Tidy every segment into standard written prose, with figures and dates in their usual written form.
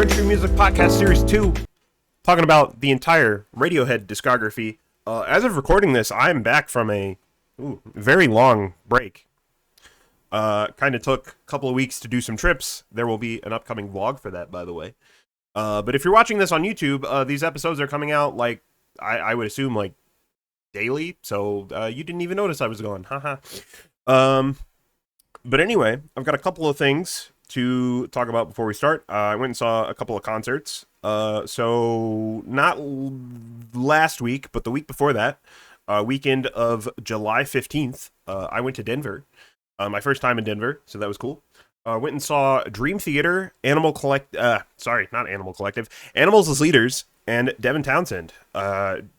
Cringe Music Podcast Series 2, talking about the entire Radiohead discography. As of recording this, I'm back from a very long break. Kind of took a couple of weeks to do some trips. There will be an upcoming vlog for that, by the way. But if you're watching this on YouTube, these episodes are coming out, like, I would assume, like, daily. So you didn't even notice I was gone. Haha. But anyway, I've got a couple of things to talk about before we start. I went and saw a couple of concerts. So not last week, but the week before that, weekend of July 15th, I went to Denver. My first time in Denver, so that was cool. Went and saw Dream Theater, Animals as Leaders, and Devin Townsend.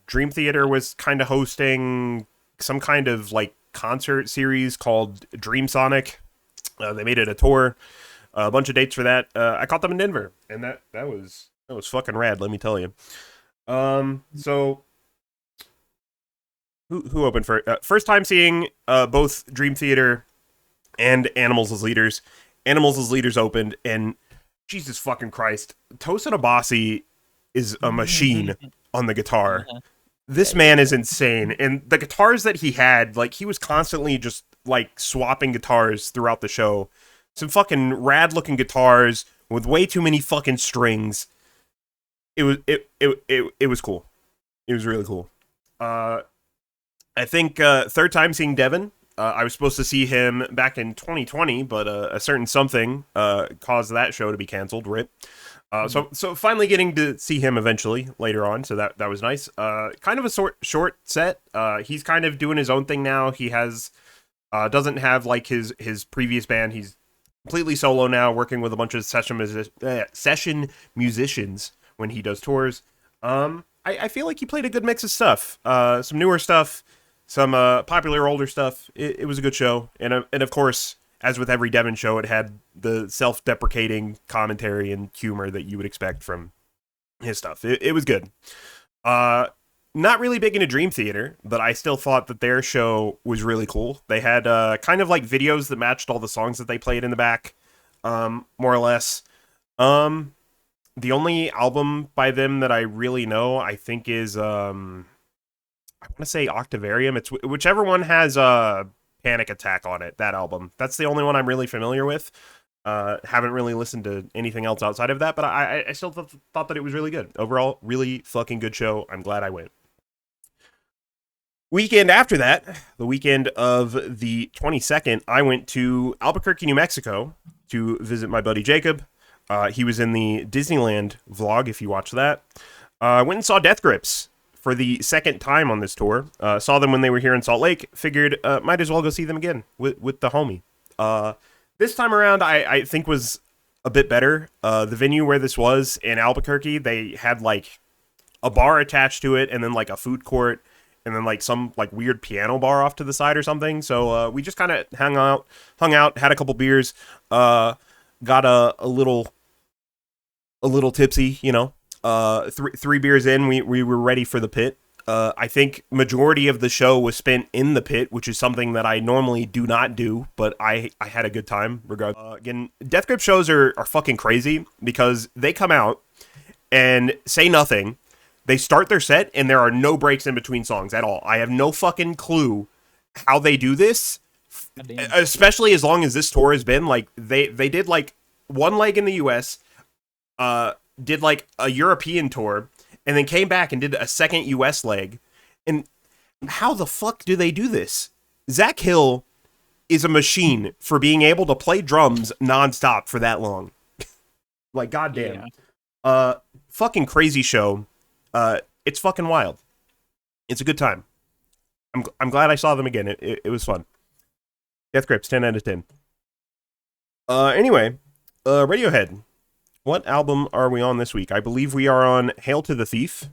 Dream Theater was kind of hosting some kind of like concert series called Dream Sonic. They made it a tour, a bunch of dates for that. I caught them in Denver, and that was fucking rad, let me tell you. So who opened for first time seeing both Dream Theater and Animals as Leaders. Animals as Leaders opened, and Jesus fucking Christ, Tosin Abasi is a machine on the guitar. This man is insane, and the guitars that he had, like, he was constantly just like swapping guitars throughout the show. Some fucking rad looking guitars with way too many fucking strings. It was cool. It was really cool. I think third time seeing Devin. I was supposed to see him back in 2020, but a certain something caused that show to be canceled. RIP. So finally getting to see him eventually later on. So that was nice. Kind of a short set. He's kind of doing his own thing now. He has doesn't have like his previous band. He's completely solo now, working with a bunch of session musicians when he does tours. I feel like he played a good mix of stuff. Some newer stuff. Some popular older stuff. It was a good show, and of course, as with every Devin show, it had the self-deprecating commentary and humor that you would expect from his stuff. It was good. Not really big into Dream Theater, but I still thought that their show was really cool. They had kind of like videos that matched all the songs that they played in the back, more or less. The only album by them that I really know, I think, is I want to say Octavarium. It's whichever one has Panic Attack on it, that album. That's the only one I'm really familiar with. Haven't really listened to anything else outside of that, but I still thought that it was really good. Overall, really fucking good show. I'm glad I went. Weekend after that, the weekend of the 22nd, I went to Albuquerque, New Mexico to visit my buddy Jacob. He was in the Disneyland vlog, if you watch that. Went and saw Death Grips for the second time on this tour. Saw them when they were here in Salt Lake. Figured might as well go see them again with the homie. This time around, I think was a bit better. The venue where this was in Albuquerque, they had like a bar attached to it, and then like a food court, and then like some like weird piano bar off to the side or something. So we just kind of hung out, had a couple beers, got a little tipsy, you know. Three beers in, we were ready for the pit. I think majority of the show was spent in the pit, which is something that I normally do not do, but I had a good time regardless. Again, Death Grip shows are fucking crazy because they come out and say nothing. They start their set and there are no breaks in between songs at all. I have no fucking clue how they do this, especially as long as this tour has been. Like they did like one leg in the US, did like a European tour, and then came back and did a second US leg. And how the fuck do they do this? Zach Hill is a machine for being able to play drums nonstop for that long. Like, goddamn. Yeah. Fucking crazy show. It's fucking wild. It's a good time. I'm glad I saw them again. It was fun. Death Grips, 10 out of 10. Anyway, Radiohead. What album are we on this week? I believe we are on Hail to the Thief.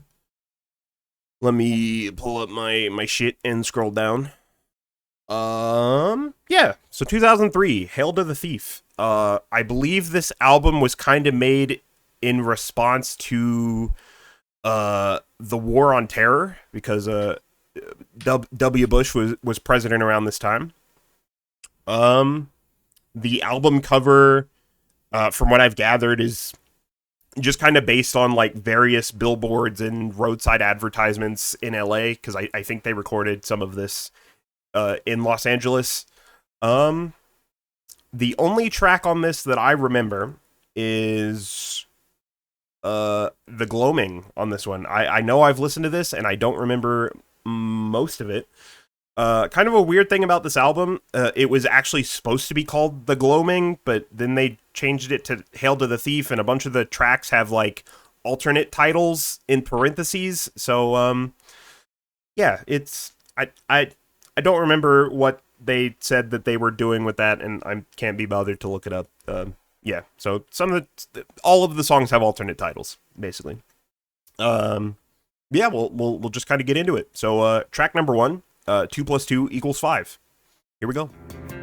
Let me pull up my shit and scroll down. Yeah. So 2003, Hail to the Thief. I believe this album was kind of made in response to the War on Terror, because W. Bush was president around this time. The album cover, from what I've gathered, is just kind of based on like various billboards and roadside advertisements in LA, because I think they recorded some of this in Los Angeles. Um, the only track on this that I remember is the gloaming on this one. I know I've listened to this and I don't remember most of it. Kind of a weird thing about this album, it was actually supposed to be called The Gloaming, but then they changed it to Hail to the Thief, and a bunch of the tracks have like alternate titles in parentheses. So yeah, it's I don't remember what they said that they were doing with that, and I can't be bothered to look it up. Yeah, so all of the songs have alternate titles, basically. Yeah, we'll just kind of get into it. So track number 1, 2 plus 2 equals 5. Here we go.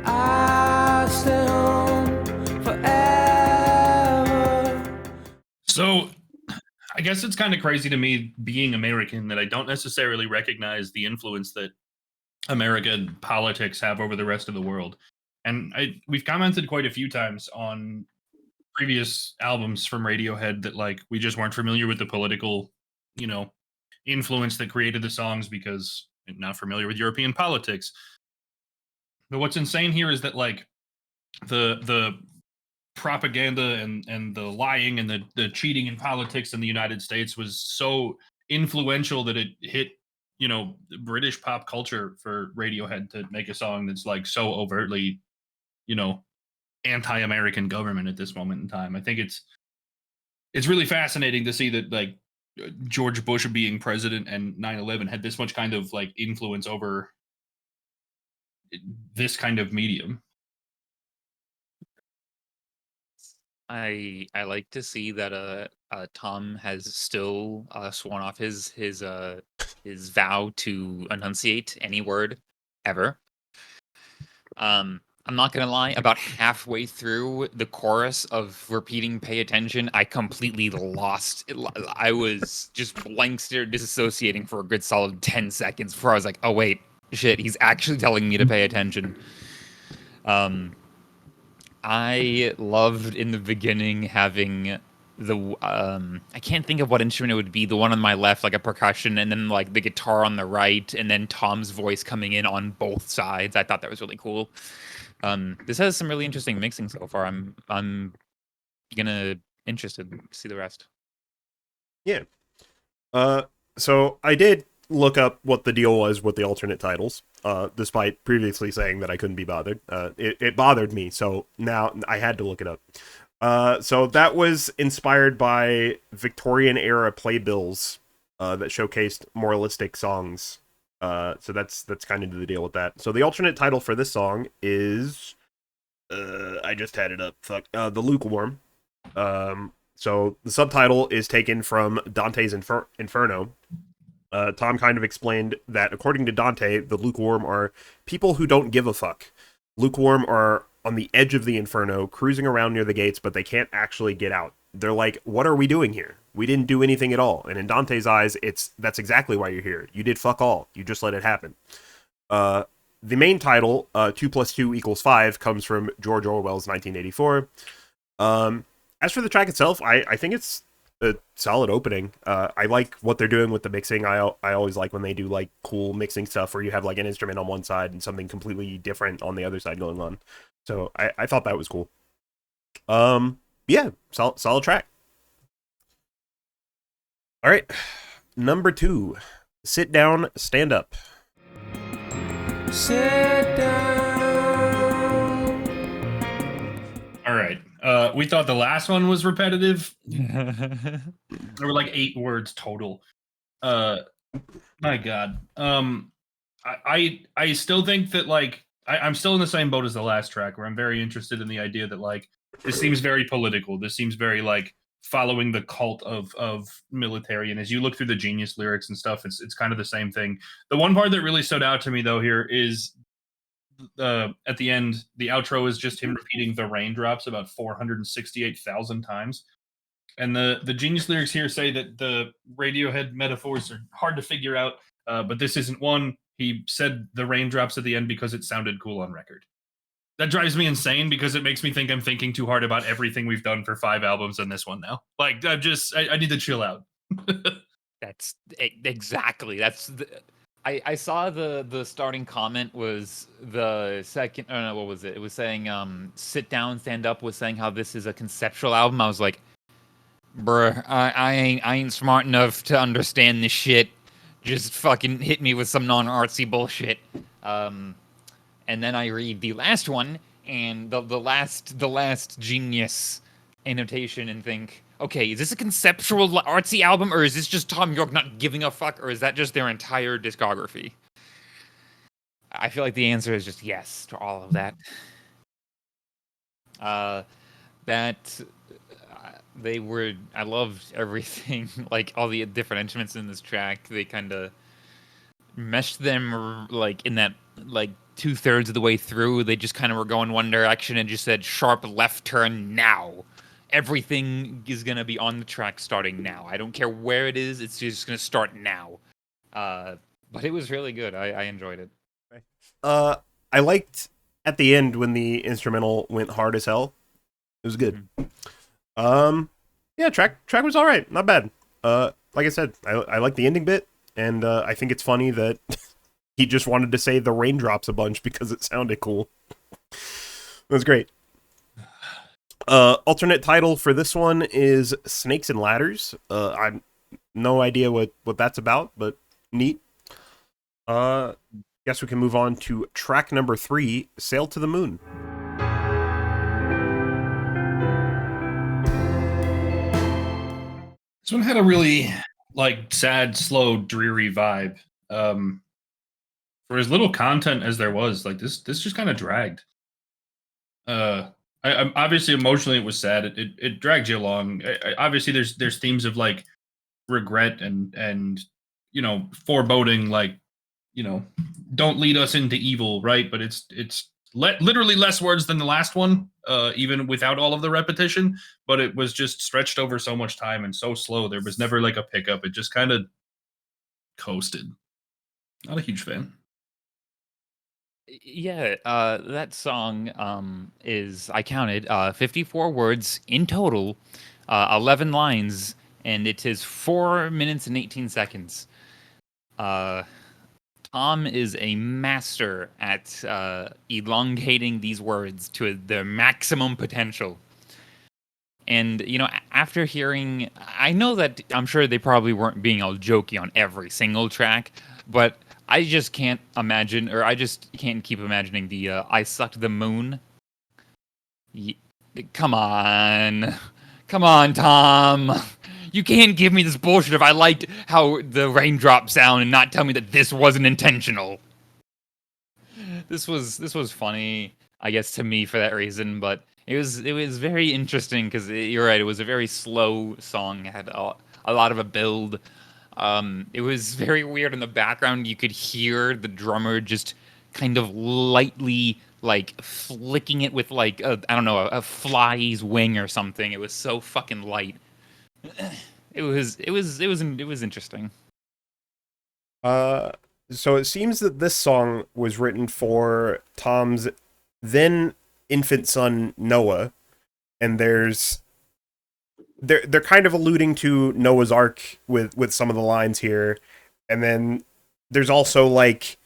I stay home forever. So I guess it's kind of crazy to me, being American, that I don't necessarily recognize the influence that American politics have over the rest of the world. And we've commented quite a few times on previous albums from Radiohead that like we just weren't familiar with the political, influence that created the songs because not familiar with European politics. But what's insane here is that like the propaganda and the lying and the cheating in politics in the United States was so influential that it hit British pop culture for Radiohead to make a song that's like so overtly anti-American government at this moment in time. I think it's really fascinating to see that like George Bush being president and 9/11 had this much kind of like influence over this kind of medium. I like to see that Tom has still sworn off his vow to enunciate any word ever. I'm not gonna lie, about halfway through the chorus of repeating "pay attention," I completely lost it. I was just blank stare disassociating for a good solid 10 seconds before I was like, oh wait, shit, he's actually telling me to pay attention. I loved in the beginning having the I can't think of what instrument it would be, the one on my left, like a percussion, and then like the guitar on the right, and then Tom's voice coming in on both sides. I thought that was really cool. This has some really interesting mixing so far. I'm gonna interested to see the rest. Yeah. So I did look up what the deal was with the alternate titles, despite previously saying that I couldn't be bothered. It bothered me, so now I had to look it up. So that was inspired by Victorian era playbills that showcased moralistic songs. So that's kind of the deal with that. So the alternate title for this song is, I just had it up. Fuck, The Lukewarm. So the subtitle is taken from Dante's Inferno. Tom kind of explained that according to Dante, the lukewarm are people who don't give a fuck. Lukewarm are on the edge of the inferno, cruising around near the gates, but they can't actually get out. They're like, what are we doing here? We didn't do anything at all. And in Dante's eyes, that's exactly why you're here. You did fuck all. You just let it happen. The main title, 2 plus 2 equals 5, comes from George Orwell's 1984. As for the track itself, I think it's a solid opening. I like what they're doing with the mixing. I always like when they do like cool mixing stuff where you have like an instrument on one side and something completely different on the other side going on. So I thought that was cool. Yeah, solid track. All right, number 2, Sit Down, Stand Up. Sit down. All right. We thought the last one was repetitive. There were like 8 words total. My God. I still think that like I'm still in the same boat as the last track, where I'm very interested in the idea that like this seems very political. This seems very like following the cult of military. And as you look through the Genius lyrics and stuff, it's kind of the same thing. The one part that really stood out to me though here is at the end, the outro is just him repeating the raindrops about 468,000 times. And the Genius lyrics here say that the Radiohead metaphors are hard to figure out, but this isn't one. He said the raindrops at the end because it sounded cool on record. That drives me insane because it makes me think I'm thinking too hard about everything we've done for 5 albums and this one now. Like, I need to chill out. That's exactly. I saw the starting comment was the second. I don't know what was it. It was saying sit down, stand up. Was saying how this is a conceptual album. I was like, bruh, I ain't smart enough to understand this shit. Just fucking hit me with some non-artsy bullshit. And then I read the last one and the last genius annotation and think, okay, is this a conceptual artsy album, or is this just Tom York not giving a fuck, or is that just their entire discography? I feel like the answer is just yes to all of that. I loved everything, like all the different instruments in this track. They kind of meshed them like in that like 2/3 of the way through. They just kind of were going one direction and just said sharp left turn now. Everything is gonna be on the track starting now. I don't care where it is. It's just gonna start now. But it was really good. I enjoyed it. I liked at the end when the instrumental went hard as hell. It was good. Yeah, track was all right, not bad. Like I said, I like the ending bit, and I think it's funny that he just wanted to say the raindrops a bunch because it sounded cool. It was great. Alternate title for this one is Snakes and Ladders. I've no idea what that's about, but neat. Guess we can move on to track number 3, Sail to the Moon. This one had a really like sad, slow, dreary vibe. For as little content as there was, like this just kind of dragged. I'm obviously emotionally it was sad. It dragged you along. Obviously, there's themes of like regret and you know foreboding, like you know, don't lead us into evil, right? But it's literally less words than the last one, even without all of the repetition. But it was just stretched over so much time and so slow. There was never like a pickup. It just kind of coasted. Not a huge fan. Yeah, that song is, I counted, 54 words in total, 11 lines, and it is 4 minutes and 18 seconds. Tom is a master at elongating these words to their maximum potential. And, you know, after hearing, I know that I'm sure they probably weren't being all jokey on every single track, but I just can't imagine, or I just can't keep imagining the I sucked the moon. Come on. Come on, Tom. You can't give me this bullshit if I liked how the raindrops sound and not tell me that this wasn't intentional. This was funny, I guess, to me for that reason, but it was very interesting because you're right. It was a very slow song. It had a lot of a build. It was very weird in the background. You could hear the drummer just kind of lightly like flicking it with like I don't know, a fly's wing or something. It was so fucking light. It was interesting. So it seems that this song was written for Tom's then infant son Noah, and they're kind of alluding to Noah's Ark with some of the lines here, and then there's also like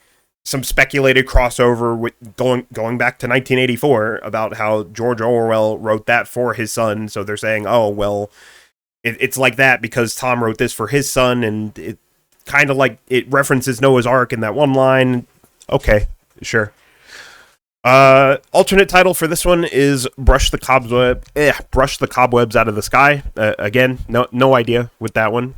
some speculated crossover with going back to 1984 about how George Orwell wrote that for his son. So they're saying, oh well, it's like that because Tom wrote this for his son, and it kind of like it references Noah's Ark in that one line. Okay, sure. Alternate title for this one is Brush the Cobwebs Out of the Sky. Again, no idea with that one.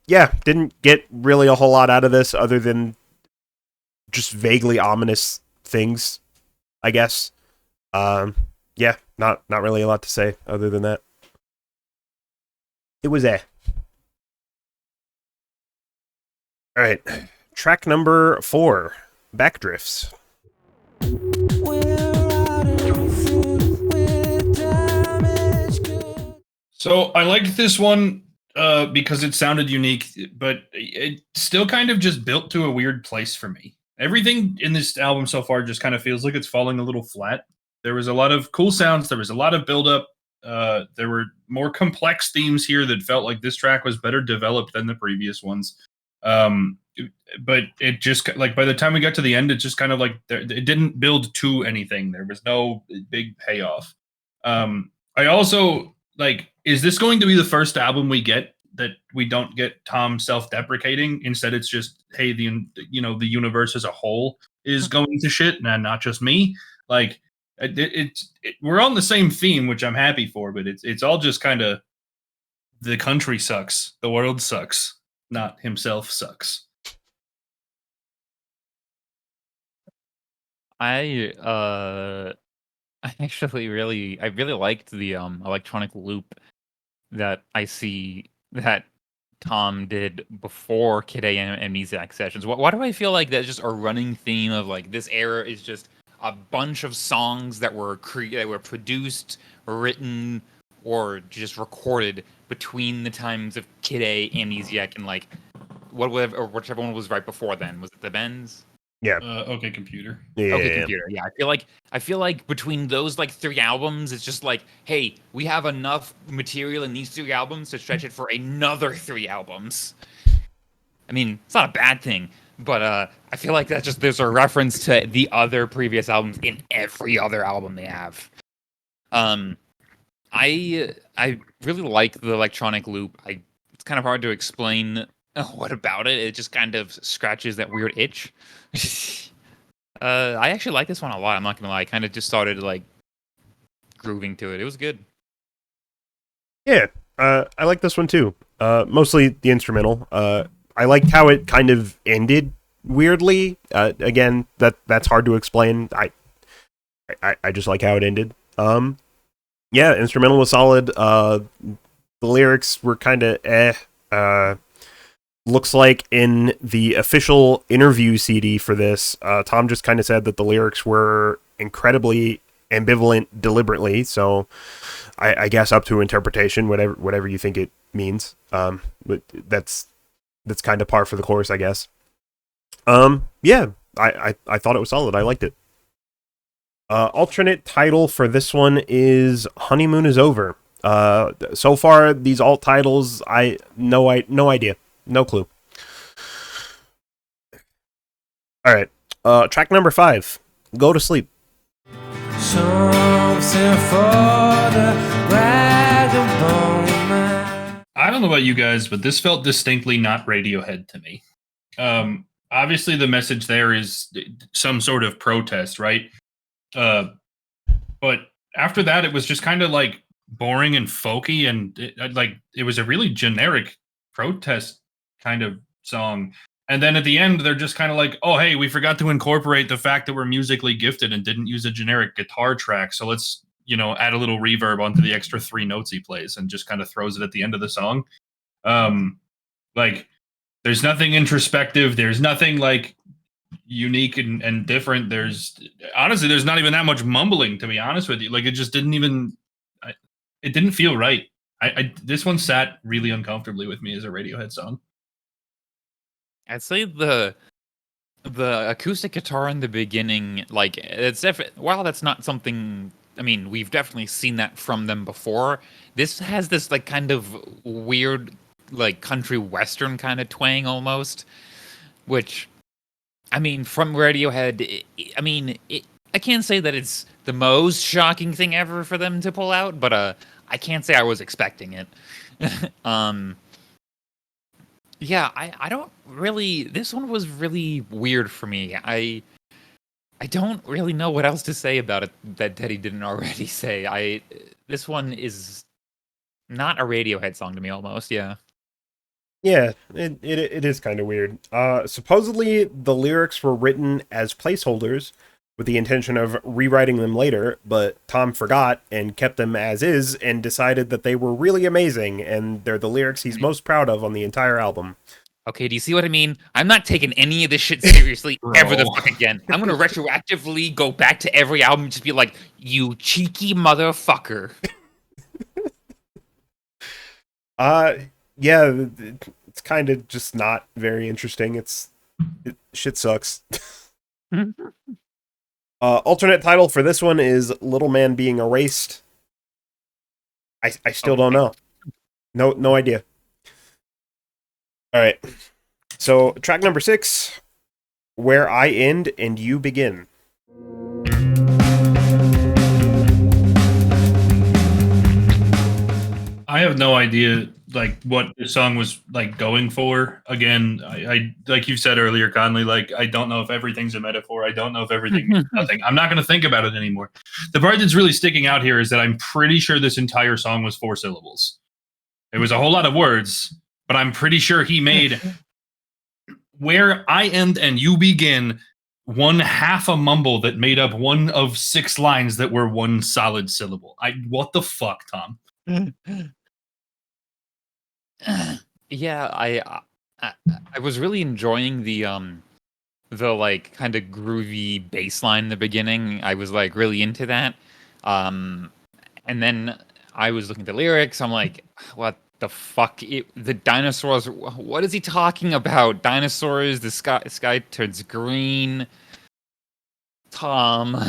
Didn't get really a whole lot out of this other than just vaguely ominous things, I guess. Yeah, not really a lot to say other than that. It was All right, track number 4. Backdrifts. So I liked this one because it sounded unique, but it still kind of just built to a weird place for me. everything in this album so far just kind of feels like it's falling a little flat. There was a lot of cool sounds. There was a lot of buildup. There were more complex themes here that felt like this track was better developed than the previous ones. But it just like by the time we got to the end, it just kind of like it didn't build to anything. There was no big payoff. I also like, is this going to be the first album we get that we don't get Tom self-deprecating? Instead, it's just, hey, the universe as a whole is going to shit, and not just me. Like, we're on the same theme, which I'm happy for, but it's all just kind of the country sucks, the world sucks, not himself sucks. I actually really liked the electronic loop that I see that Tom did before Kid A and Amnesiac sessions. Why do I feel like that's just a running theme of like this era is just a bunch of songs that were produced, written, or just recorded between the times of Kid A, Amnesiac, and like whichever one was right before then. Was it the Bends? Yeah. Okay, Computer. Yeah. Okay, Computer. Yeah, I feel like between those like 3 albums, it's just like, hey, we have enough material in these 3 albums to stretch it for another 3 albums. I mean, it's not a bad thing, but I feel like that's just there's a reference to the other previous albums in every other album they have. I really like the electronic loop. It's kind of hard to explain what about it. It just kind of scratches that weird itch. I actually like this one a lot. I'm not gonna lie. I kind of just started like grooving to it. It was good. Yeah, I like this one too. Mostly the instrumental. I liked how it kind of ended weirdly. Again, that's hard to explain. I just like how it ended. Yeah, instrumental was solid. The lyrics were kind of looks like in the official interview CD for this, Tom just kind of said that the lyrics were incredibly ambivalent deliberately. So I guess up to interpretation, whatever you think it means. But that's kind of par for the course, I guess. Yeah, I thought it was solid. I liked it. Alternate title for this one is Honeymoon is Over. So far, these alt titles, no idea. No clue. All right. Track number 5. Go to Sleep. Something for the vagabond man. I don't know about you guys, but this felt distinctly not Radiohead to me. Obviously, the message there is some sort of protest, right? But after that, it was just kind of like boring and folky, and it was a really generic protest kind of song. And then at the end, they're just kind of like, oh, hey, we forgot to incorporate the fact that we're musically gifted and didn't use a generic guitar track. So let's, add a little reverb onto the extra 3 notes he plays, and just kind of throws it at the end of the song. Like, there's nothing introspective. There's nothing like unique and different. There's not even that much mumbling, to be honest with you. Like, it just didn't even, it didn't feel right. This one sat really uncomfortably with me as a Radiohead song. I'd say the acoustic guitar in the beginning, like it's definitely, while that's not something, I mean, we've definitely seen that from them before. This has this like kind of weird, like country western kind of twang almost, which, I mean, from Radiohead, I can't say that it's the most shocking thing ever for them to pull out, but I can't say I was expecting it. Yeah, I don't really. This one was really weird for me. I don't really know what else to say about it that Teddy didn't already say. This one is not a Radiohead song to me, almost. Yeah. Yeah, it is kind of weird. Supposedly the lyrics were written as placeholders with the intention of rewriting them later, but Tom forgot and kept them as is and decided that they were really amazing and they're the lyrics he's most proud of on the entire album. Okay, do you see what I mean? I'm not taking any of this shit seriously ever the fuck again. I'm gonna retroactively go back to every album and just be like, you cheeky motherfucker. Yeah, it's kind of just not very interesting. Shit sucks. Alternate title for this one is Little Man Being Erased. I still don't know. No idea. All right. So track number 6, Where I End and You Begin. I have no idea like what the song was like going for. Again, I like you said earlier, Conley, like I don't know if everything's a metaphor. I don't know if everything means nothing. I'm not gonna think about it anymore. The part that's really sticking out here is that I'm pretty sure this entire song was 4 syllables. It was a whole lot of words, but I'm pretty sure he made Where I End and You Begin one half a mumble that made up one of 6 lines that were one solid syllable. What the fuck, Tom? Yeah, I was really enjoying the like kind of groovy bass line in the beginning. I was like really into that. And then I was looking at the lyrics. I'm like, what the fuck? The dinosaurs. What is he talking about? Dinosaurs. The sky turns green. Tom.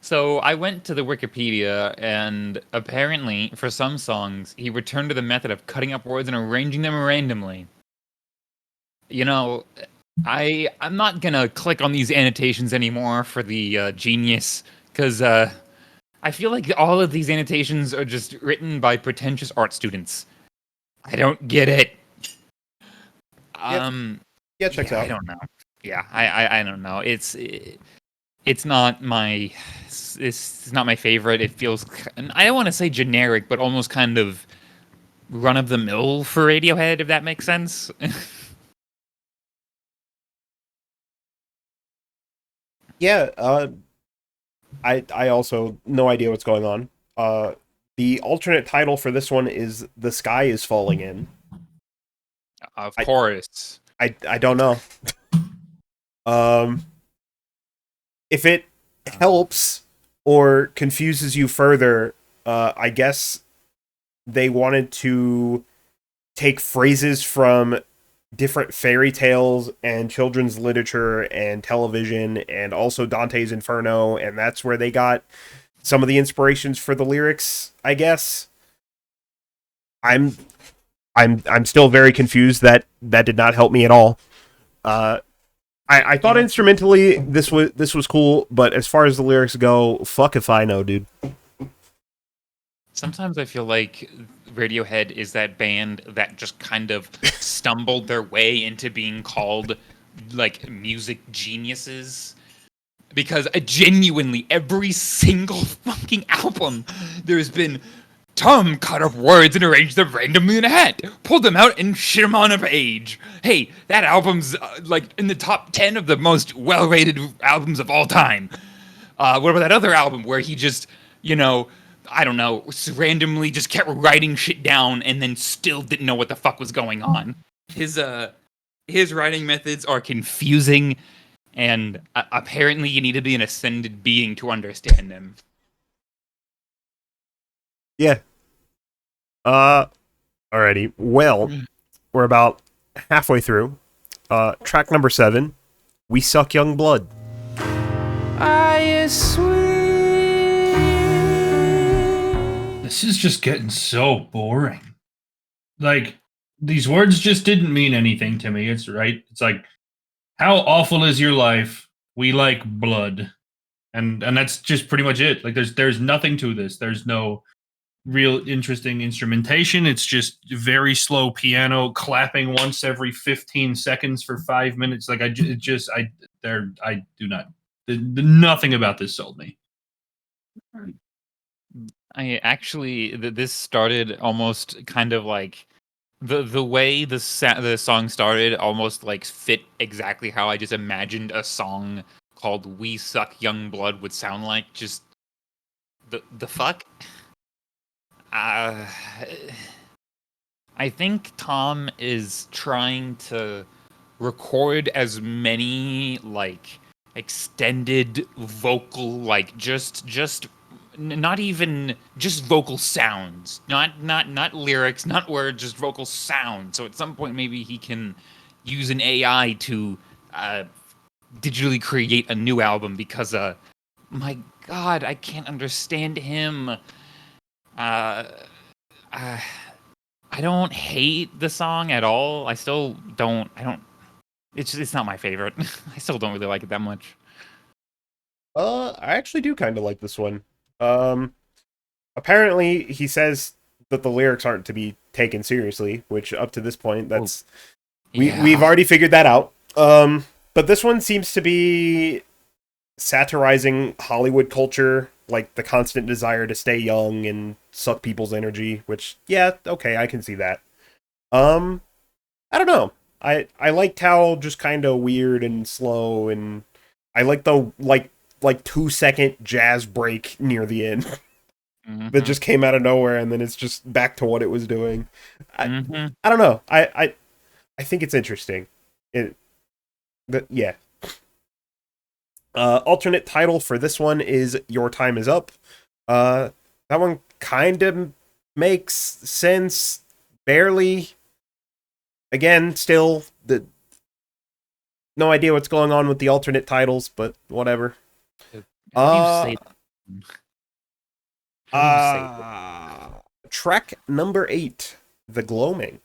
So I went to the Wikipedia, and apparently, for some songs, he returned to the method of cutting up words and arranging them randomly. You know, I'm not gonna click on these annotations anymore for the genius, because I feel like all of these annotations are just written by pretentious art students. I don't get it. Yeah, checks out. I don't know. Yeah, I don't know. It's not my it's not my favorite. It feels I don't want to say generic, but almost kind of run of the mill for Radiohead, if that makes sense. Yeah, I also no idea what's going on. The alternate title for this one is The Sky Is Falling In. Of course. I don't know. If it helps or confuses you further, I guess they wanted to take phrases from different fairy tales and children's literature and television and also Dante's Inferno, and that's where they got some of the inspirations for the lyrics, I guess. I'm still very confused. That did not help me at all. I thought instrumentally this was cool, but as far as the lyrics go, fuck if I know, dude. Sometimes I feel like Radiohead is that band that just kind of stumbled their way into being called like music geniuses. Because genuinely, every single fucking album, there's been Tom cut up words and arranged them randomly in a hat, pulled them out and shit them on a page. Hey, that album's like in the top 10 of the most well-rated albums of all time. What about that other album where he just, I don't know, randomly just kept writing shit down and then still didn't know what the fuck was going on? His writing methods are confusing, and apparently you need to be an ascended being to understand them. Yeah. Alrighty. Well, we're about halfway through. Track number 7, We Suck Young Blood. This is just getting so boring. Like, these words just didn't mean anything to me. It's right. It's like, how awful is your life? We like blood. And that's just pretty much it. Like there's nothing to this. There's no real interesting instrumentation. It's just very slow piano clapping once every 15 seconds for 5 minutes. Like I do not. Nothing about this sold me. I actually this started almost kind of like the way the song started almost like fit exactly how I just imagined a song called "We Suck Young Blood" would sound like. Just the fuck. I think Tom is trying to record as many like extended vocal like just not even just vocal sounds, not lyrics, not words, just vocal sounds. So at some point maybe he can use an AI to digitally create a new album because my God, I can't understand him. Uh, I don't hate the song at all. I still don't. I don't. It's not my favorite. I still don't really like it that much. I actually do kind of like this one. Um, Apparently he says that the lyrics aren't to be taken seriously, which up to this point, that's we've already figured that out. But this one seems to be satirizing Hollywood culture, like the constant desire to stay young and suck people's energy, which, yeah, okay, I can see that. I don't know. I liked how just kind of weird and slow, and I like the like 2 second jazz break near the end that just came out of nowhere, and then it's just back to what it was doing. I don't know. I think it's interesting. Yeah. Alternate title for this one is Your Time Is Up. That one kind of makes sense, barely. Again, still no idea what's going on with the alternate titles, but whatever. How do you say that? How do you say Track number 8, The Gloaming.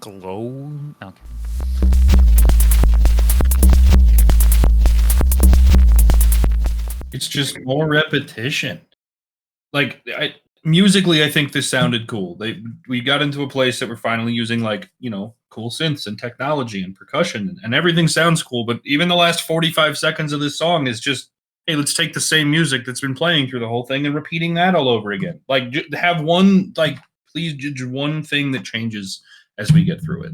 glow? Okay. It's just more repetition. Like musically, I think this sounded cool. We got into a place that we're finally using cool synths and technology and percussion, and everything sounds cool. But even the last 45 seconds of this song is just, hey, let's take the same music that's been playing through the whole thing and repeating that all over again. Like have one please just one thing that changes as we get through it.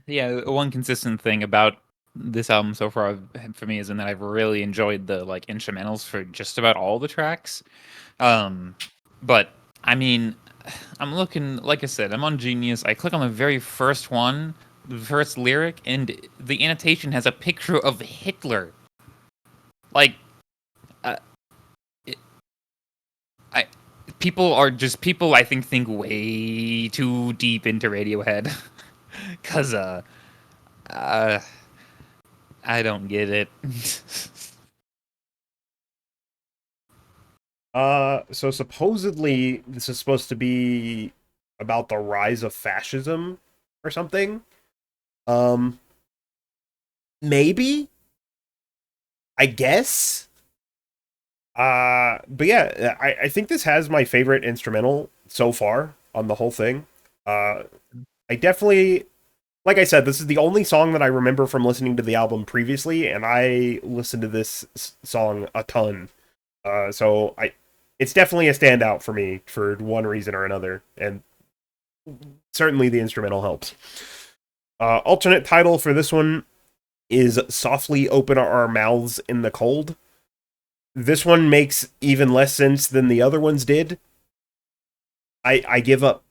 Yeah, one consistent thing about this album so far for me is in that I've really enjoyed the instrumentals for just about all the tracks. But I mean, I'm looking, like I said, I'm on Genius. I click on the very first one, the first lyric, and the annotation has a picture of Hitler. Like, people I think way too deep into Radiohead, cause I don't get it. So supposedly this is supposed to be about the rise of fascism or something. Maybe? I guess? But yeah, I think this has my favorite instrumental so far on the whole thing. I definitely, like I said, this is the only song that I remember from listening to the album previously, and I listened to this song a ton. So it's definitely a standout for me for one reason or another, and certainly the instrumental helps. Alternate title for this one is Softly Open Our Mouths in the Cold. This one makes even less sense than the other ones did. I give up.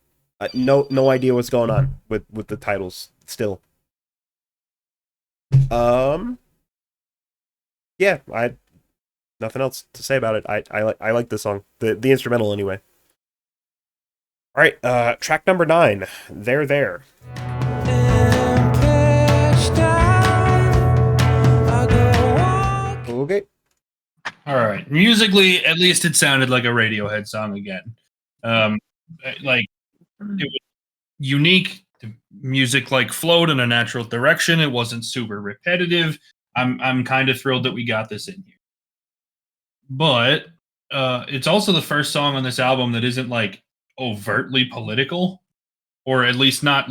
No idea what's going on with the titles still. Yeah, nothing else to say about it. I like this song. The instrumental anyway. All right, track number 9. There. Okay. All right. Musically, at least it sounded like a Radiohead song again. It was unique. The music flowed in a natural direction. It wasn't super repetitive. I'm kind of thrilled that we got this in here. But it's also the first song on this album that isn't overtly political, or at least not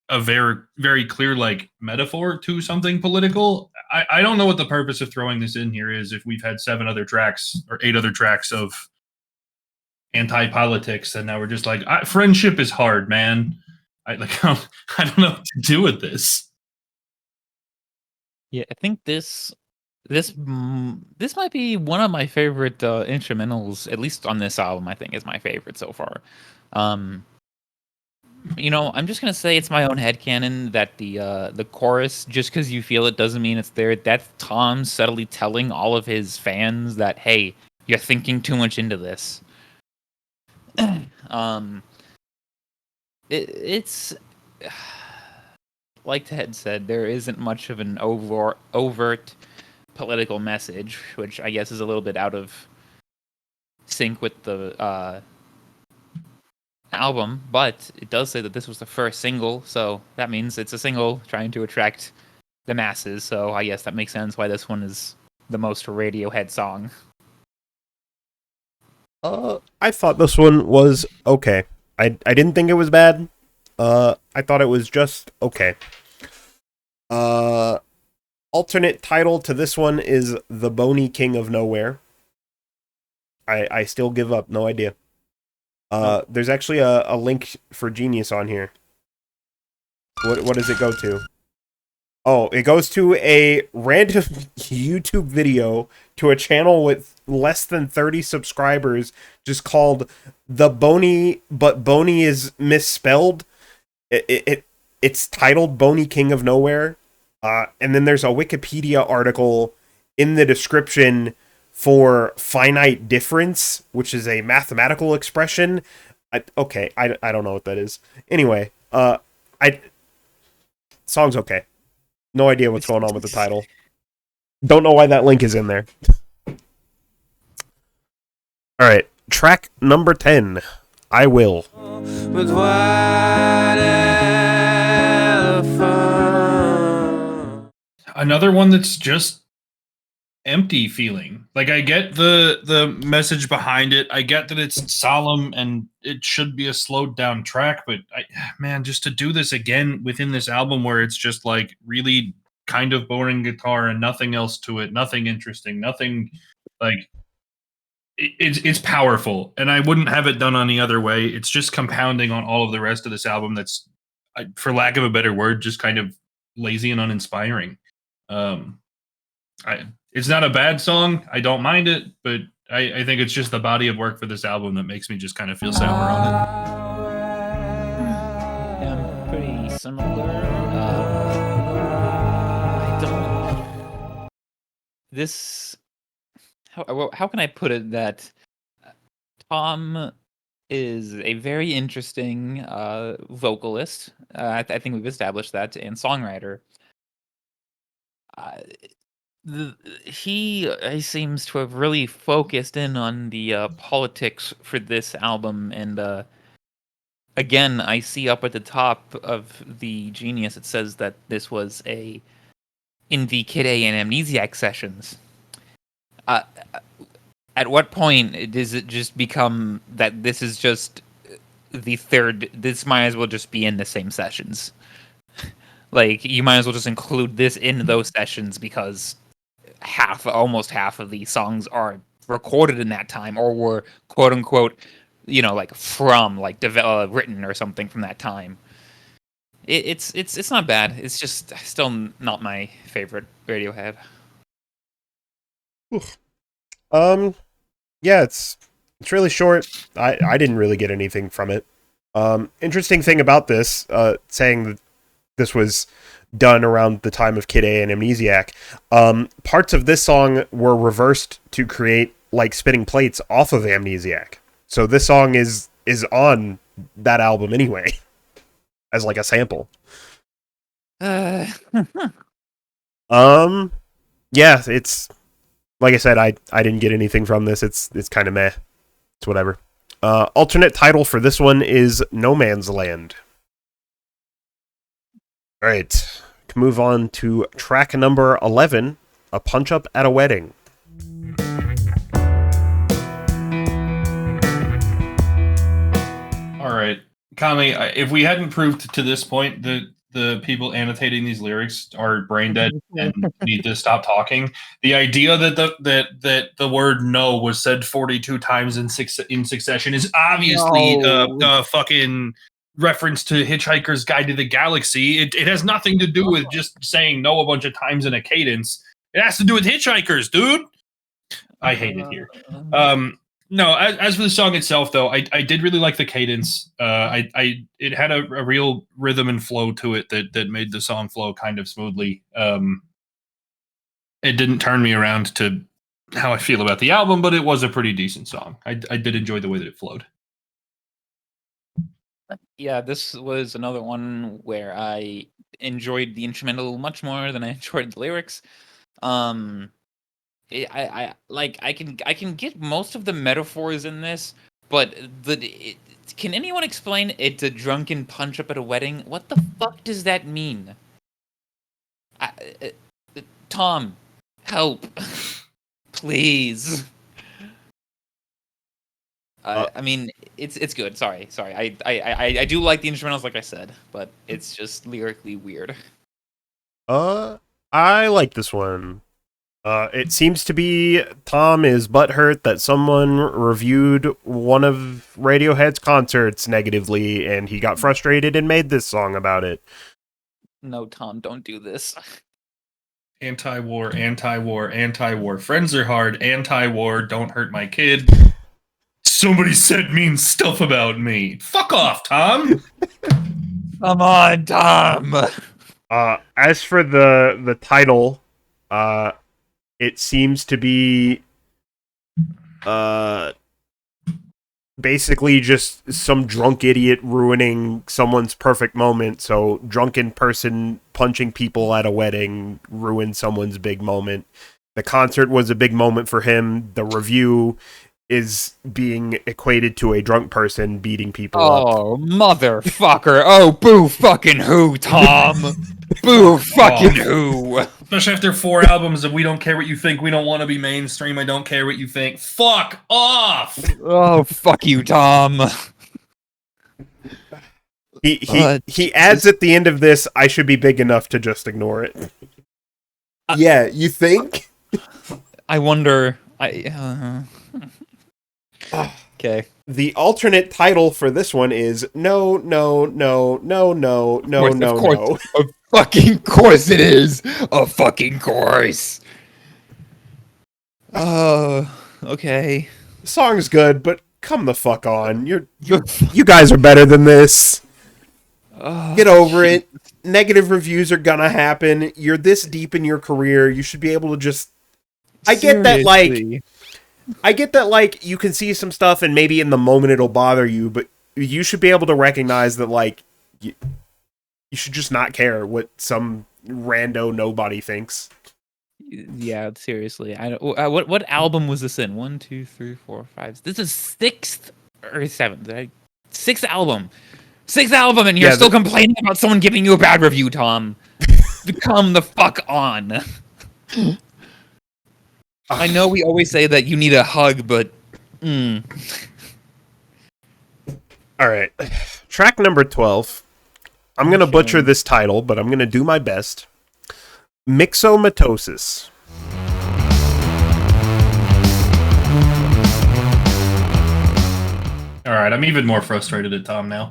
a very very clear metaphor to something political. I don't know what the purpose of throwing this in here is if we've had 7 other tracks or 8 other tracks of anti-politics, and now we're just friendship is hard, man. I don't know what to do with this. Yeah, I think this might be one of my favorite instrumentals, at least on this album. I think is my favorite so far. I'm just gonna say it's my own headcanon that the chorus, just because you feel it doesn't mean it's there. That's Tom subtly telling all of his fans that, hey, you're thinking too much into this. It's like Ted said, there isn't much of an overt political message, which I guess is a little bit out of sync with the album, but it does say that this was the first single, so that means it's a single trying to attract the masses, so I guess that makes sense why this one is the most Radiohead song. I thought this one was okay. I didn't think it was bad. I thought it was just okay. Alternate title to this one is The Bony King of Nowhere. I still give up, no idea. There's actually a link for Genius on here. What does it go to? Oh, it goes to a random YouTube video to a channel with less than 30 subscribers, just called The Bony, but Bony is misspelled. It's titled Bony King of Nowhere. And then there's a Wikipedia article in the description for finite difference, which is a mathematical expression. I don't know what that is. Anyway, song's okay. No idea what's going on with the title. Don't know why that link is in there. All right, track number 10. I Will. With white elephant. Another one that's just empty feeling. Like, I get the message behind it. I get that it's solemn and it should be a slowed down track, but just to do this again within this album where it's just like really kind of boring guitar and nothing else to it, nothing interesting, nothing like it's powerful, and I wouldn't have it done any other way. It's just compounding on all of the rest of this album that's, for lack of a better word, just kind of lazy and uninspiring. It's not a bad song. I don't mind it, but I think it's just the body of work for this album that makes me just kind of feel sour on it. Yeah, I'm pretty similar. How can I put it that Tom is a very interesting vocalist. I think we've established that, and songwriter. He seems to have really focused in on the politics for this album, and again, I see up at the top of the Genius, it says that this was in the Kid A and Amnesiac sessions. At what point does it just become that this is just the third? This might as well just be in the same sessions. Like, you might as well just include this in those sessions because almost half of these songs are recorded in that time or were quote unquote, written or something from that time. It's not bad. It's just still not my favorite Radiohead. Yeah, it's really short. I didn't really get anything from it. Interesting thing about this, saying that this was done around the time of Kid A and Amnesiac. Parts of this song were reversed to create like spinning plates off of Amnesiac. So this song is on that album anyway, as like a sample. Yeah, it's like I said, I didn't get anything from this. It's kind of meh. It's whatever. Alternate title for this one is No Man's Land. All right, can move on to track number 11, A Punch Up at a Wedding. All right, Kami, if we hadn't proved to this point that the people annotating these lyrics are brain dead and need to stop talking, the idea that the word "no" was said 42 times in succession is obviously a fucking reference to Hitchhiker's Guide to the Galaxy. It has nothing to do with just saying no a bunch of times in a cadence. It has to do with hitchhikers, dude. I hate it here. No, as for the song itself, though, I did really like the cadence. It had a real rhythm and flow to it that made the song flow kind of smoothly. It didn't turn me around to how I feel about the album, but it was a pretty decent song. I did enjoy the way that it flowed. Yeah, this was another one where I enjoyed the instrumental much more than I enjoyed the lyrics. Um, I can get most of the metaphors in this, but can anyone explain it's a drunken punch up at a wedding? What the fuck does that mean? I, Tom, help, please. Uh, I mean, it's good. Sorry. I do like the instrumentals, like I said, but it's just lyrically weird. I like this one. It seems to be Tom is butthurt that someone reviewed one of Radiohead's concerts negatively, and he got frustrated and made this song about it. No, Tom, don't do this. Anti-war, anti-war, anti-war. Friends are hard. Anti-war. Don't hurt my kid. Somebody said mean stuff about me. Fuck off, Tom. Come on, Tom. As for the title, it seems to be basically just some drunk idiot ruining someone's perfect moment. So drunken person punching people at a wedding ruined someone's big moment. The concert was a big moment for him. The review is being equated to a drunk person beating people up. Oh, motherfucker. Oh, boo fucking who, Tom? Boo fucking who? Especially after 4 albums of We Don't Care What You Think, We Don't Want to Be Mainstream, I Don't Care What You Think. Fuck off! Oh, fuck you, Tom. He adds at the end of this, I should be big enough to just ignore it. Yeah, you think? I wonder. Okay. The alternate title for this one is No, No, No, No, No, No, No, Of course, No. of fucking course it is. Of fucking course. Okay. The song's good, but come the fuck on. You guys are better than this. Get over it. Negative reviews are gonna happen. You're this deep in your career. You should be able to just... I get that, like, you can see some stuff and maybe in the moment it'll bother you, but you should be able to recognize that, like, you should just not care what some rando nobody thinks. Yeah, seriously. I don't, what album was this in? 1, 2, 3, 4, 5. This is 6th or 7th, right? 6th album. 6th album, and you're still complaining about someone giving you a bad review, Tom. Come the fuck on. I know we always say that you need a hug, but... Alright. Track number 12. I'm going to butcher this title, but I'm going to do my best. Myxomatosis. Alright, I'm even more frustrated at Tom now.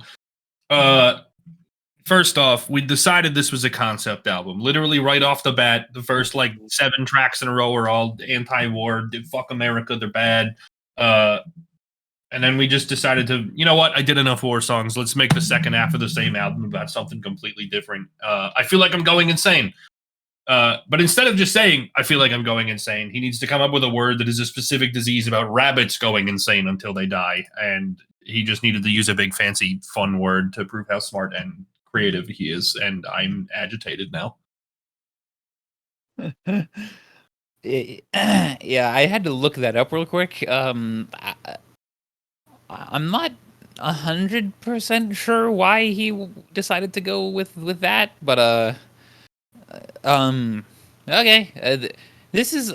First off, we decided this was a concept album. Literally right off the bat, the first, 7 tracks in a row are all anti-war, fuck America, they're bad. And then we just decided to, you know what, I did enough war songs. Let's make the second half of the same album about something completely different. I feel like I'm going insane. But instead of just saying, I feel like I'm going insane, he needs to come up with a word that is a specific disease about rabbits going insane until they die. And he just needed to use a big, fancy, fun word to prove how smart and creative he is. And I'm agitated now. Yeah, I had to look that up real quick. I'm not 100% sure why he decided to go with that, but okay. This is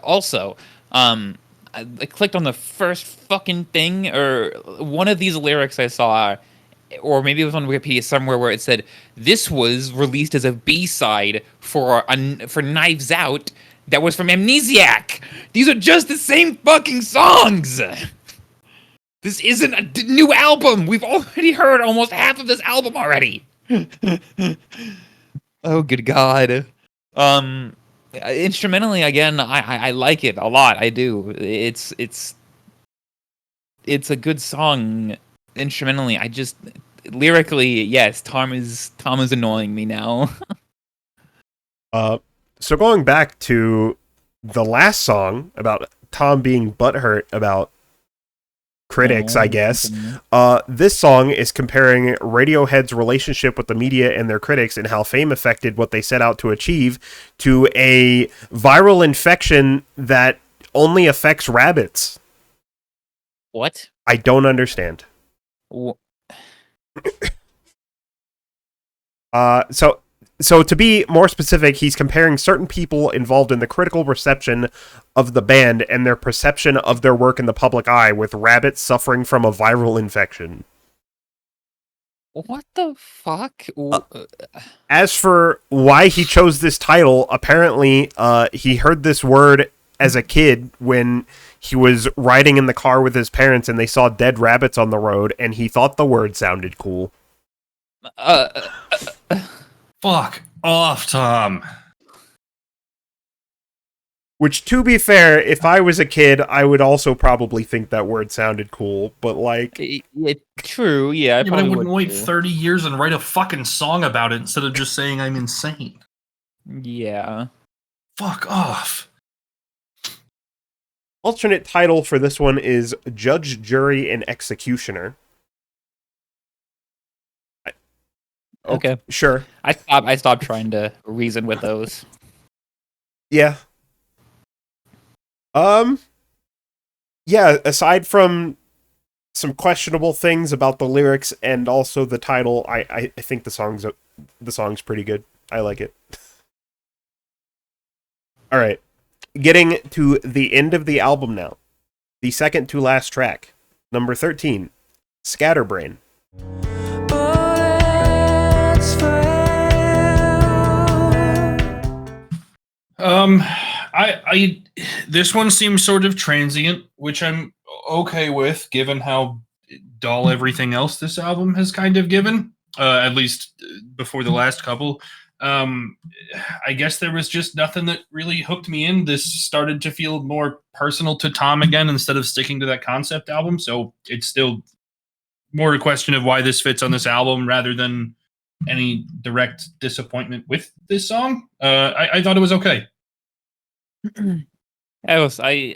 also I clicked on the first fucking thing, or one of these lyrics I saw, or maybe it was on Wikipedia somewhere where it said this was released as a B-side for Knives Out that was from Amnesiac. These are just the same fucking songs. This isn't a new album. We've already heard almost half of this album already. Oh, good God. Instrumentally, again, I like it a lot. I do. It's a good song instrumentally. I just lyrically, yes, Tom is annoying me now. So going back to the last song about Tom being butthurt about critics, No, I guess. continue. This song is comparing Radiohead's relationship with the media and their critics and how fame affected what they set out to achieve to a viral infection that only affects rabbits. What? I don't understand. Wh- So to be more specific, he's comparing certain people involved in the critical reception of the band and their perception of their work in the public eye with rabbits suffering from a viral infection. What the fuck? As for why he chose this title, apparently he heard this word as a kid when he was riding in the car with his parents and they saw dead rabbits on the road and he thought the word sounded cool. Fuck off, Tom. Which, to be fair, if I was a kid, I would also probably think that word sounded cool, but like... Yeah, true, yeah. But I probably wouldn't would wait too. 30 years and write a fucking song about it instead of just saying I'm insane. Yeah. Fuck off. Alternate title for this one is Judge, Jury, and Executioner. Okay. Sure. I stopped trying to reason with those. Yeah. Yeah, aside from some questionable things about the lyrics and also the title, I think the song's pretty good. I like it. All right. Getting to the end of the album now. The second to last track, number 13, Scatterbrain. I this one seems sort of transient, which I'm okay with, given how dull everything else this album has kind of given. At least before the last couple. I guess there was just nothing that really hooked me in. This started to feel more personal to Tom again instead of sticking to that concept album. So it's still more a question of why this fits on this album rather than any direct disappointment with this song. I thought it was okay. I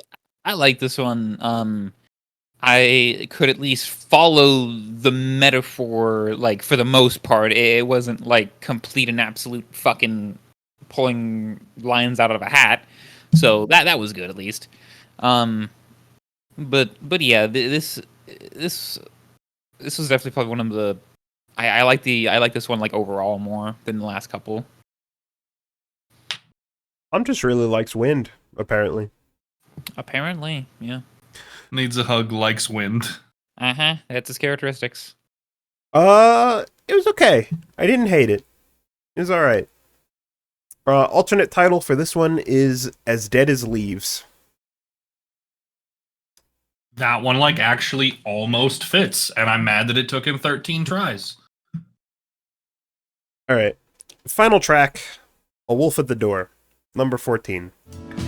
like this one. I could at least follow the metaphor, like, for the most part. It wasn't like complete and absolute fucking pulling lines out of a hat. So that was good at least. But yeah, this was definitely probably one of the I like this one like overall more than the last couple. Just really likes wind, apparently. Apparently, yeah. Needs a hug, likes wind. That's his characteristics. It was okay. I didn't hate it. It was all right. Alternate title for this one is As Dead as Leaves. That one, like, actually almost fits, and I'm mad that it took him 13 tries. All right. Final track, A Wolf at the Door, number 14.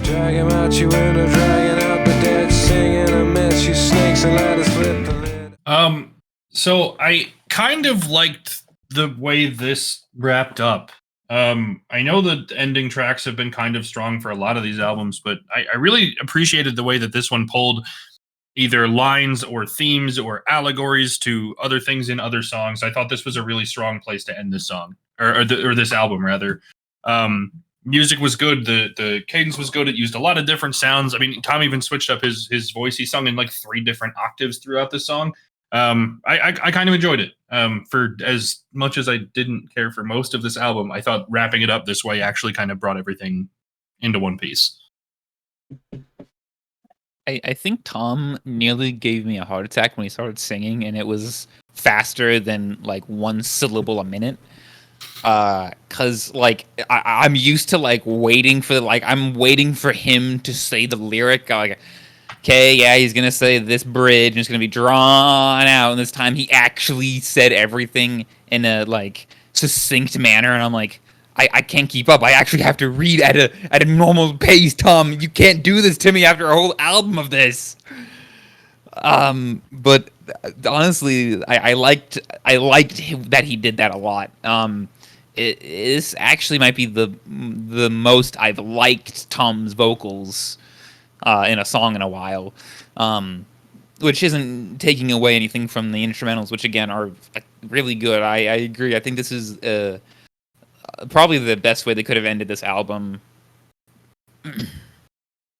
Drag him out your window, dragging out the dead, singing a mess, you snakes, and let us flip the lid. So I kind of liked the way this wrapped up. I know the ending tracks have been kind of strong for a lot of these albums, but I really appreciated the way that this one pulled either lines or themes or allegories to other things in other songs. I thought this was a really strong place to end this song, or this album rather. Music was good. The cadence was good. It used a lot of different sounds. I mean, Tom even switched up his voice. He sung in like 3 different octaves throughout the song. I kind of enjoyed it. For as much as I didn't care for most of this album, I thought wrapping it up this way actually kind of brought everything into one piece. I think Tom nearly gave me a heart attack when he started singing, and it was faster than like 1 syllable a minute. Cause like I'm used to like waiting for him to say the lyric. Like, okay, yeah, he's gonna say this bridge, and it's gonna be drawn out. And this time, he actually said everything in a like succinct manner, and I'm like, I can't keep up. I actually have to read at a normal pace. Tom, you can't do this to me after a whole album of this. But honestly, I liked that he did that a lot. This actually might be the most I've liked Tom's vocals in a song in a while. which isn't taking away anything from the instrumentals, which again are like, really good. I agree. I think this is probably the best way they could have ended this album.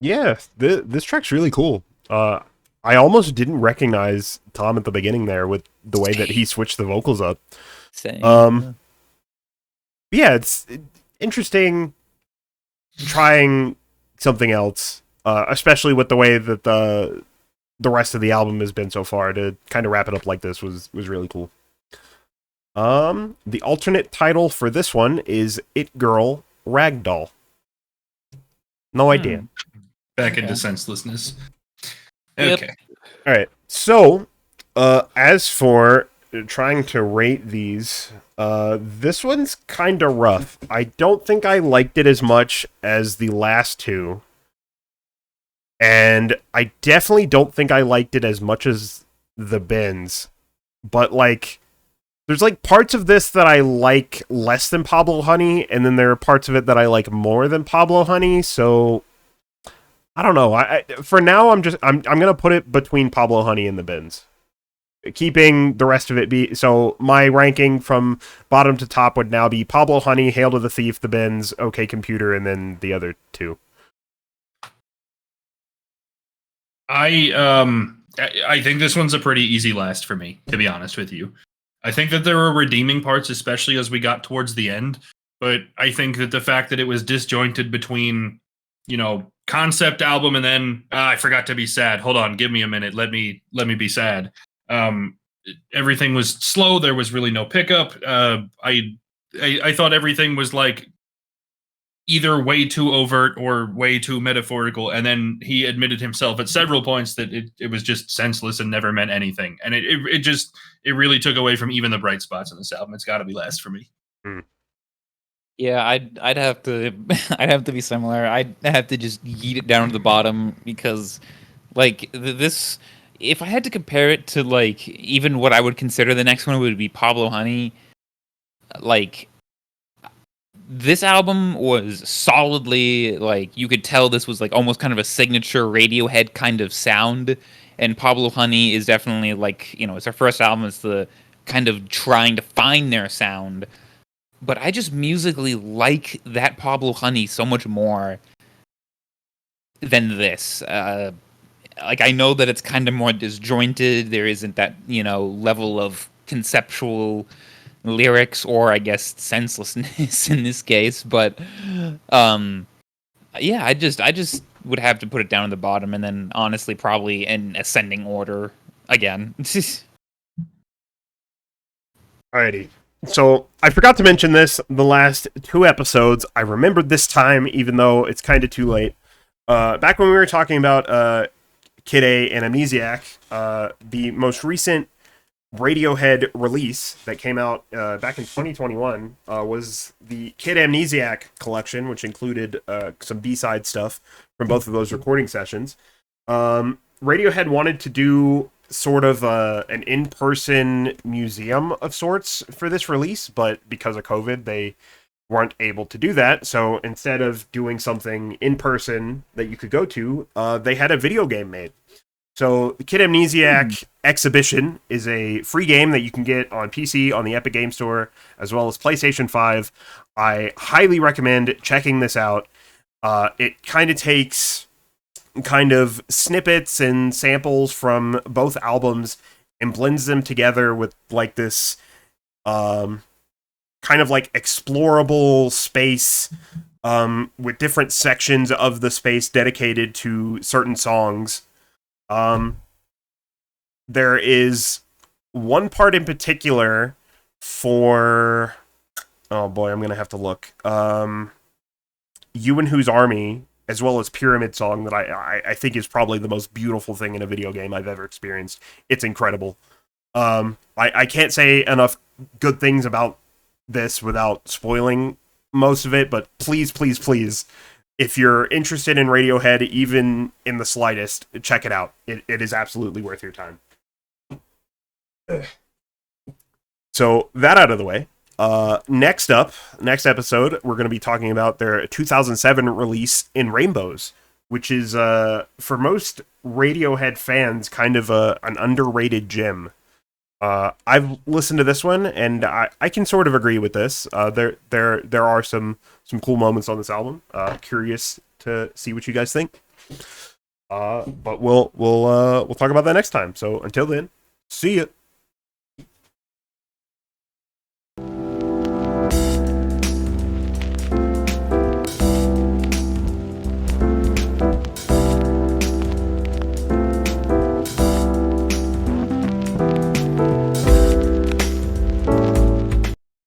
Yeah, this track's really cool. I almost didn't recognize Tom at the beginning there with the way that he switched the vocals up. Same. Yeah, it's interesting trying something else, especially with the way that the rest of the album has been so far. To kind of wrap it up like this was really cool. The alternate title for this one is It Girl Ragdoll. No idea. Back into senselessness. Yep. Okay. All right. So, as for trying to rate these, this one's kind of rough. I don't think I liked it as much as the last two. And I definitely don't think I liked it as much as the Bins. But, like, there's, like, parts of this that I like less than Pablo Honey, and then there are parts of it that I like more than Pablo Honey, so I don't know. For now, I'm gonna put it between Pablo Honey and the Bins, keeping the rest of it be. So my ranking from bottom to top would now be Pablo Honey, Hail to the Thief, the Bins, OK Computer, and then the other two. I think this one's a pretty easy last for me, to be honest with you. I think that there were redeeming parts, especially as we got towards the end. But I think that the fact that it was disjointed between, concept album and then I forgot to be sad. Hold on, give me a minute. Let me be sad. Everything was slow. There was really no pickup. I thought everything was like either way too overt or way too metaphorical. And then he admitted himself at several points that it was just senseless and never meant anything. And it really took away from even the bright spots in this album. It's got to be last for me. Yeah, I'd have to I'd have to be similar. I'd have to just yeet it down to the bottom because, like, this. If I had to compare it to like even what I would consider the next one would be Pablo Honey, like this album was solidly like you could tell this was like almost kind of a signature Radiohead kind of sound, and Pablo Honey is definitely like it's their first album. It's the kind of trying to find their sound. But I just musically like that Pablo Honey so much more than this. Like, I know that it's kind of more disjointed. There isn't that, level of conceptual lyrics or, I guess, senselessness in this case. But, yeah, I just would have to put it down at the bottom and then, honestly, probably in ascending order again. Alrighty. So, I forgot to mention this the last two episodes. I remembered this time, even though it's kind of too late. Back when we were talking about Kid A and Amnesiac, the most recent Radiohead release that came out back in 2021 was the Kid Amnesiac collection, which included some B-side stuff from both of those recording sessions. Radiohead wanted to do sort of an in-person museum of sorts for this release, but because of COVID, they weren't able to do that. So instead of doing something in person that you could go to, they had a video game made. So the Kid Amnesiac Exhibition is a free game that you can get on PC on the Epic Game Store as well as PlayStation 5. I highly recommend checking this out. It kind of takes kind of snippets and samples from both albums and blends them together with like this kind of like explorable space with different sections of the space dedicated to certain songs. There is one part in particular for oh boy, I'm gonna have to look. You and Whose Army, as well as Pyramid Song, that I think is probably the most beautiful thing in a video game I've ever experienced. It's incredible. I can't say enough good things about this without spoiling most of it, but please, please, please, if you're interested in Radiohead, even in the slightest, check it out. It is absolutely worth your time. So, that out of the way. Next episode, we're going to be talking about their 2007 release In Rainbows, which is for most Radiohead fans kind of an underrated gem. I've listened to this one, and I can sort of agree with this. There are some cool moments on this album. Curious to see what you guys think. But we'll talk about that next time. So until then, see ya.